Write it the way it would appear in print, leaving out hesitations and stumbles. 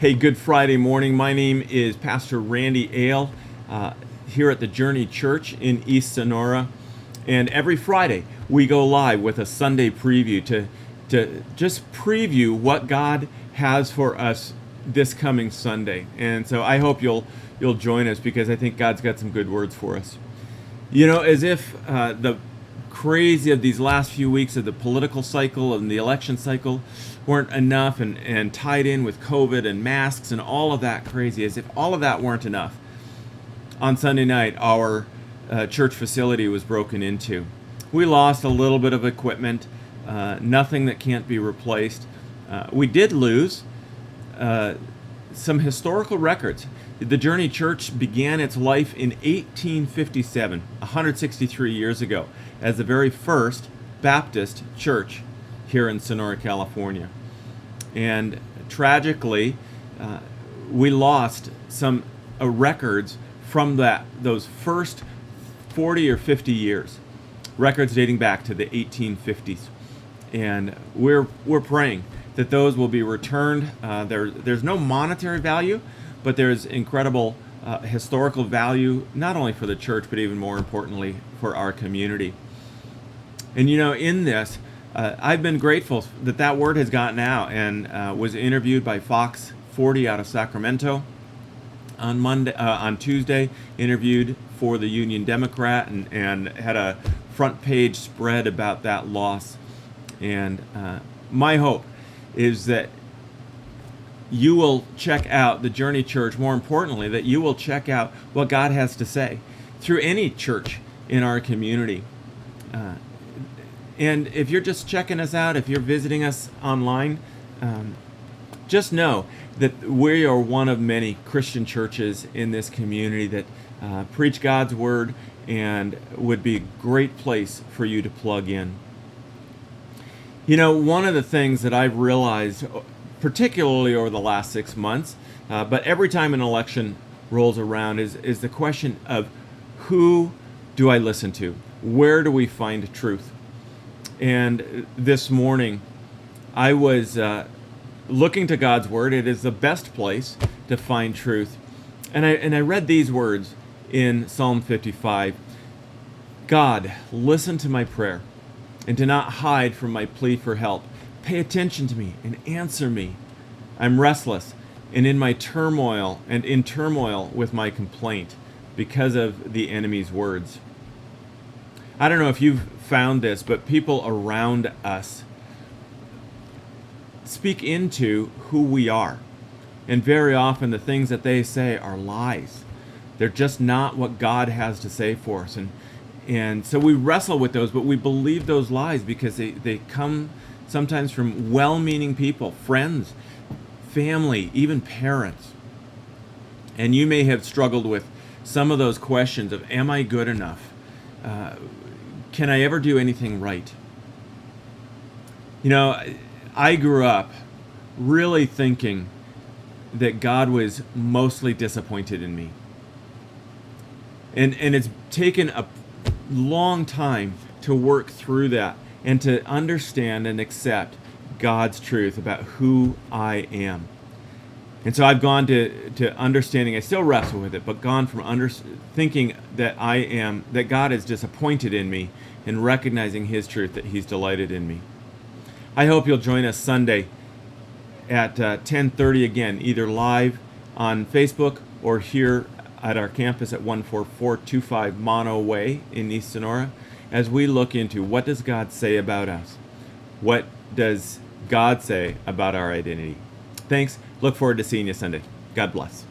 Hey, good Friday morning. My name is Pastor Randy Ale here at the Journey Church in East Sonora. And every Friday we go live with a Sunday preview to just preview what God has for us this coming Sunday. And so I hope you'll join us because I think God's got some good words for us. You know, as if the crazy of these last few weeks of the political cycle and the election cycle weren't enough and tied in with COVID and masks and all of that crazy, as if all of that weren't enough. On Sunday night, our church facility was broken into. We lost a little bit of equipment, nothing that can't be replaced. We did lose some historical records. The Journey Church began its life in 1857, 163 years ago, as the very first Baptist church here in Sonora, California. And tragically, we lost some records from those first 40 or 50 years, records dating back to the 1850s. And we're praying that those will be returned. There's no monetary value, but there's incredible historical value, not only for the church, but even more importantly for our community. And you know, in this, I've been grateful that word has gotten out and was interviewed by Fox 40 out of Sacramento on Tuesday, interviewed for the Union Democrat and had a front page spread about that loss. And my hope is that you will check out the Journey Church, more importantly, that you will check out what God has to say through any church in our community. And if you're just checking us out, if you're visiting us online, just know that we are one of many Christian churches in this community that preach God's word and would be a great place for you to plug in. You know, one of the things that I've realized, particularly over the last 6 months, but every time an election rolls around, is the question of who do I listen to? Where do we find truth? And this morning, I was looking to God's Word. It is the best place to find truth. And I read these words in Psalm 55. God, listen to my prayer and do not hide from my plea for help. Pay attention to me and answer me. I'm restless and in turmoil with my complaint because of the enemy's words. I don't know if you've found this, but people around us speak into who we are. And very often the things that they say are lies. They're just not what God has to say for us. And so we wrestle with those, but we believe those lies because they come sometimes from well-meaning people, friends, family, even parents. And you may have struggled with some of those questions of, am I good enough? Can I ever do anything right? You know, I grew up really thinking that God was mostly disappointed in me. And it's taken a long time to work through that and to understand and accept God's truth about who I am. And so I've gone to understanding, I still wrestle with it, but gone from thinking that that God is disappointed in me and recognizing His truth, that He's delighted in me. I hope you'll join us Sunday at 10:30 again, either live on Facebook or here at our campus at 14425 Mono Way in East Sonora, as we look into what does God say about us? What does God say about our identity? Thanks. Look forward to seeing you Sunday. God bless.